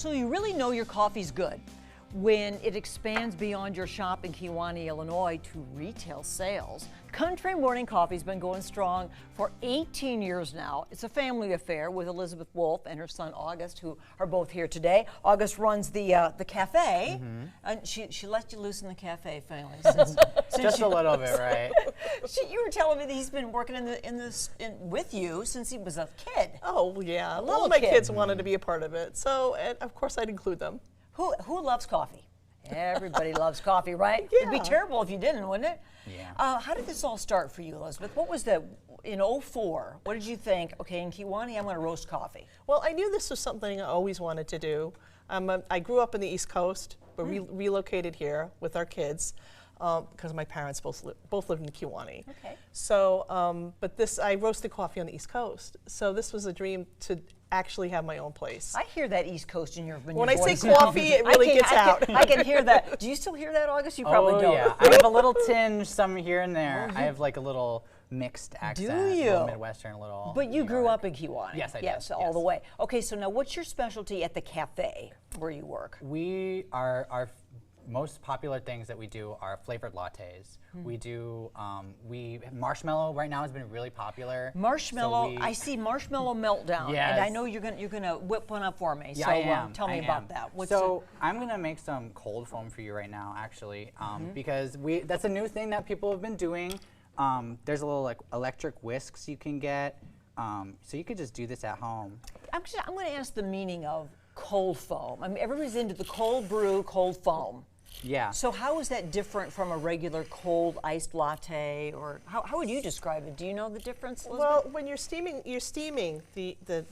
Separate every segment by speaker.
Speaker 1: So you really know your coffee's good when it expands beyond your shop in Kewanee, Illinois to retail sales. Country Morning Coffee's been going strong for 18 years now. It's a family affair with Elizabeth Wolf and her son August, who are both here today. August runs the cafe, and she let you loose in the cafe finally. Since
Speaker 2: Just a little bit, right?
Speaker 1: You were telling me that he's been working with you since he was a kid.
Speaker 3: Oh yeah,
Speaker 1: Little
Speaker 3: all of my
Speaker 1: kid.
Speaker 3: kids wanted to be a part of it, so and of course I'd include them.
Speaker 1: Who loves coffee? Everybody loves coffee, right?
Speaker 3: Yeah.
Speaker 1: It'd be terrible if you didn't, wouldn't it?
Speaker 2: Yeah.
Speaker 1: How did this all start for you, Elizabeth? What was in '04, what did you think, okay, in Kewanee, I'm going to roast coffee?
Speaker 3: Well, I knew this was something I always wanted to do. I grew up in the East Coast, but relocated here with our kids because my parents both lived in Kewanee.
Speaker 1: Okay.
Speaker 3: So, but I roasted coffee on the East Coast. So this was a dream to actually have my own place.
Speaker 1: I hear that East Coast in your voice.
Speaker 3: When I say coffee, it really gets out.
Speaker 1: I can hear that. Do you still hear that, August? You probably don't.
Speaker 2: Yeah. I have a little tinge, some here and there. I have like a little mixed accent.
Speaker 1: Do
Speaker 2: A
Speaker 1: you?
Speaker 2: little Midwestern, a little
Speaker 1: But you
Speaker 2: New
Speaker 1: grew
Speaker 2: York.
Speaker 1: up in Kewanee.
Speaker 2: Yes, I did.
Speaker 1: Yes, all
Speaker 2: Yes.
Speaker 1: the way. Okay, so now what's your specialty at the cafe where you work?
Speaker 2: Our most popular things that we do are flavored lattes. We do marshmallow right now has been really popular.
Speaker 1: Marshmallow,
Speaker 2: So
Speaker 1: I see marshmallow meltdown,
Speaker 2: Yes.
Speaker 1: and I know you're gonna whip one up for me.
Speaker 2: Yeah,
Speaker 1: so
Speaker 2: I am.
Speaker 1: tell me
Speaker 2: I
Speaker 1: about
Speaker 2: am.
Speaker 1: that.
Speaker 2: So I'm gonna make some cold foam for you right now, actually, because that's a new thing that people have been doing. There's a little like electric whisks you can get, so you could just do this at home.
Speaker 1: I'm going to ask the meaning of cold foam. I mean, everybody's into the cold brew, cold foam.
Speaker 2: Yeah.
Speaker 1: So how is that different from a regular cold iced latte, or how would you describe it? Do you know the difference, Elizabeth?
Speaker 3: Well, when you're steaming the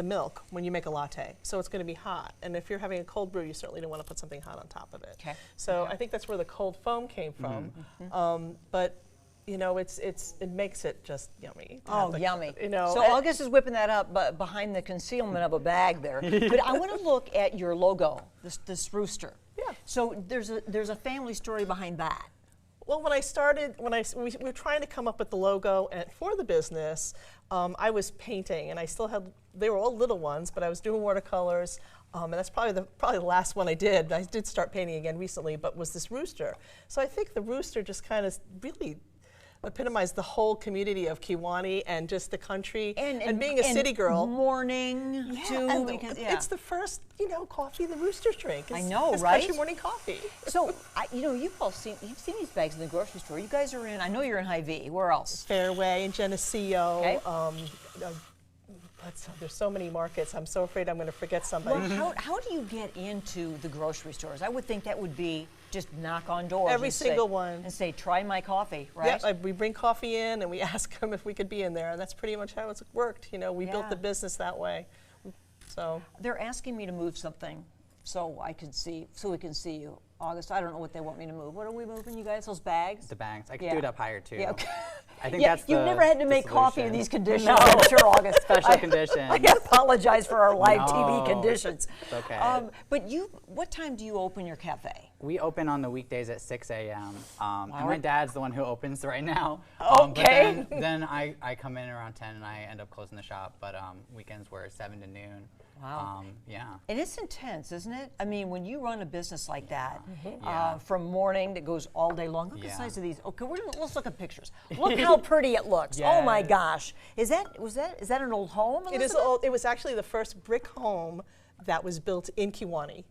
Speaker 3: milk when you make a latte, so it's going to be hot. And if you're having a cold brew, you certainly don't want to put something hot on top of it.
Speaker 1: Okay.
Speaker 3: So I think that's where the cold foam came from. But you know, it makes it just yummy.
Speaker 1: Oh, yummy.
Speaker 3: You know,
Speaker 1: so August is whipping that up behind the concealment of a bag there. But I want to look at your logo, this rooster.
Speaker 3: Yeah.
Speaker 1: So there's a family story behind that.
Speaker 3: Well, when I started, we were trying to come up with the logo for the business, I was painting, and I still had, they were all little ones, but I was doing watercolors, and that's probably the last one I did. I did start painting again recently, but was this rooster. So I think the rooster just kind of really epitomized the whole community of Kewanee and just the country and being a city girl.
Speaker 1: Morning too.
Speaker 3: And
Speaker 1: because,
Speaker 3: it's the first, coffee the roosters drink.
Speaker 1: I know,
Speaker 3: it's
Speaker 1: right?
Speaker 3: Country morning coffee.
Speaker 1: So, you've seen these bags in the grocery store. You guys are I know you're in Hy-Vee. Where else?
Speaker 3: Fairway and Geneseo.
Speaker 1: Okay.
Speaker 3: There's so many markets. I'm so afraid I'm going to forget somebody.
Speaker 1: Well, how do you get into the grocery stores? I would think that would be just knock on doors.
Speaker 3: Every single one.
Speaker 1: And say, try my coffee, right?
Speaker 3: Yep, we bring coffee in and we ask them if we could be in there, and that's pretty much how it's worked. We built the business that way. So
Speaker 1: they're asking me to move something so we can see you. August, I don't know what they want me to move. What are we moving, you guys? Those bags?
Speaker 2: The bags. I could do it up higher too.
Speaker 1: Yeah, okay.
Speaker 2: I think that's
Speaker 1: you've never had to make coffee in
Speaker 2: solution.
Speaker 1: these conditions, I'm sure, August.
Speaker 2: Special conditions.
Speaker 1: I apologize for our live TV conditions.
Speaker 2: It's okay.
Speaker 1: But what time do you open your cafe?
Speaker 2: We open on the weekdays at 6 a.m. And my dad's the one who opens right now.
Speaker 1: Okay.
Speaker 2: But then I come in around 10 and I end up closing the shop. But weekends we're 7 to noon.
Speaker 1: Wow.
Speaker 2: Yeah.
Speaker 1: And it's intense, isn't it? I mean, when you run a business like that,
Speaker 2: Yeah.
Speaker 1: from morning that goes all day long. Look at the
Speaker 2: Yeah.
Speaker 1: size of these. Okay, let's look at pictures. Look how pretty it looks. Oh my
Speaker 2: Yes.
Speaker 1: gosh. Is that an old home?
Speaker 3: it is
Speaker 1: Elizabeth?
Speaker 3: old. It was actually the first brick home that was built in Kewanee.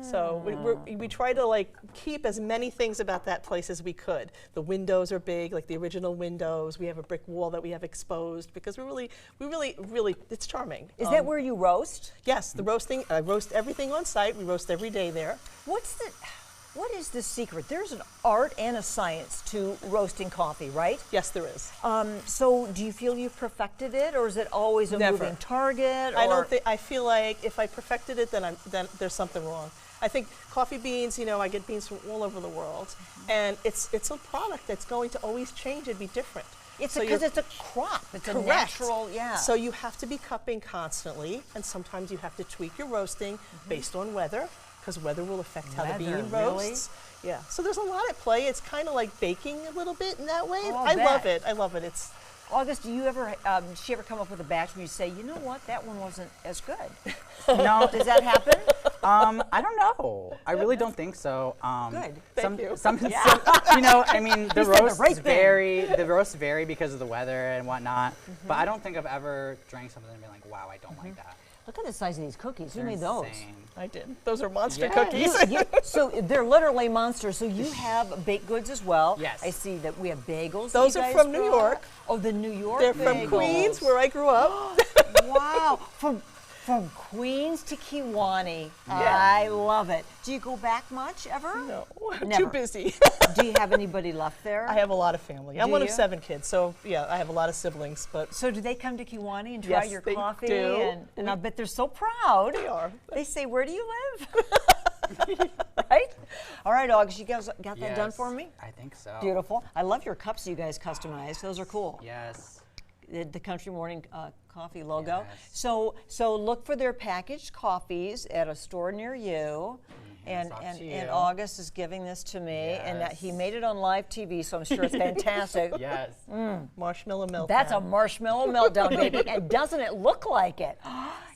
Speaker 3: So we try to keep as many things about that place as we could. The windows are big, like the original windows. We have a brick wall that we have exposed because we really, it's charming.
Speaker 1: Is that where you roast?
Speaker 3: Yes, the roasting. I roast everything on site. We roast every day there.
Speaker 1: What is the secret? There's an art and a science to roasting coffee, right?
Speaker 3: Yes, there is.
Speaker 1: So do you feel you've perfected it, or is it always a
Speaker 3: Never.
Speaker 1: moving target?
Speaker 3: I don't think. I feel like if I perfected it, then there's something wrong. I think coffee beans. I get beans from all over the world, and it's a product that's going to always change and be different.
Speaker 1: It's because it's a crop. It's a natural,
Speaker 3: So you have to be cupping constantly, and sometimes you have to tweak your roasting based on weather, because weather will affect how the bean roasts. Yeah. So there's a lot at play. It's kind of like baking a little bit in that way.
Speaker 1: Oh,
Speaker 3: I love it. I love it.
Speaker 1: August, do you ever, she ever come up with a batch where you say, you know what, that one wasn't as good?
Speaker 2: No.
Speaker 1: Does that happen?
Speaker 2: I don't know. I really don't think so.
Speaker 1: Good.
Speaker 3: Thank you.
Speaker 2: You know, I mean, the
Speaker 1: You said the
Speaker 2: roasts
Speaker 1: right thing.
Speaker 2: vary. The roasts vary because of the weather and whatnot. But I don't think I've ever drank something and been like, wow, I don't like that.
Speaker 1: Look at the size of these cookies. Who
Speaker 2: They're
Speaker 1: made those?
Speaker 2: insane.
Speaker 3: I did. Those are monster
Speaker 2: Yeah.
Speaker 3: cookies.
Speaker 1: So they're literally monsters. So you have baked goods as well.
Speaker 2: Yes.
Speaker 1: I see that we have bagels.
Speaker 3: Those
Speaker 1: that you
Speaker 3: are
Speaker 1: guys
Speaker 3: from New
Speaker 1: brought.
Speaker 3: York.
Speaker 1: Oh, the New York
Speaker 3: They're from
Speaker 1: bagels.
Speaker 3: Queens, where I grew up.
Speaker 1: Wow. From Queens to Kewanee. I love it. Do you go back much ever?
Speaker 3: No,
Speaker 1: Never.
Speaker 3: too busy.
Speaker 1: Do you have anybody left there?
Speaker 3: I have a lot of family. I'm
Speaker 1: Do
Speaker 3: one of
Speaker 1: you?
Speaker 3: 7 kids, so yeah, I have a lot of siblings. But
Speaker 1: So do they come to Kewanee and try
Speaker 3: Yes,
Speaker 1: your
Speaker 3: they
Speaker 1: coffee?
Speaker 3: do.
Speaker 1: And I bet they're so proud.
Speaker 3: they are.
Speaker 1: They say, where do you live? Right? All right, August, you guys got that done
Speaker 2: Yes,
Speaker 1: for me?
Speaker 2: I think so.
Speaker 1: Beautiful. I love your cups you guys customized. Those are cool.
Speaker 2: Yes.
Speaker 1: The Country Morning Coffee logo.
Speaker 2: Yes.
Speaker 1: So look for their packaged coffees at a store near you.
Speaker 2: Hands off to you.
Speaker 1: And August is giving this to me, and that
Speaker 2: Yes.
Speaker 1: he made it on live TV, so I'm sure it's fantastic.
Speaker 2: Yes.
Speaker 3: Marshmallow milk.
Speaker 1: That's a marshmallow meltdown, baby. And doesn't it look like it?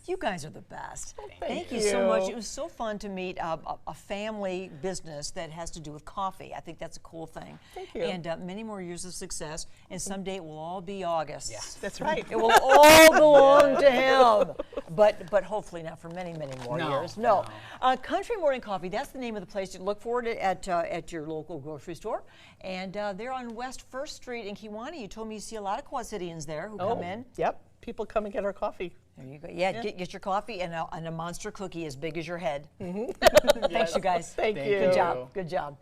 Speaker 1: You guys are the best. Thank you so much. It was so fun to meet a family business that has to do with coffee. I think that's a cool thing.
Speaker 3: Thank you.
Speaker 1: And many more years of success. And someday it will all be August.
Speaker 2: Yeah.
Speaker 3: That's right.
Speaker 1: It will all belong to him. But hopefully not for many, many more
Speaker 2: No,
Speaker 1: years. No.
Speaker 2: no.
Speaker 1: Country Morning Coffee, that's the name of the place to look for it at your local grocery store. And they're on West 1st Street in Kewanee. You told me you see a lot of Quad Cityans there who come in.
Speaker 3: Yep. People come and get our coffee.
Speaker 1: There you go. Yeah, get your coffee and a monster cookie as big as your head. Thanks, you guys.
Speaker 3: Thank
Speaker 2: Thank
Speaker 3: you.
Speaker 1: Good job. Good job.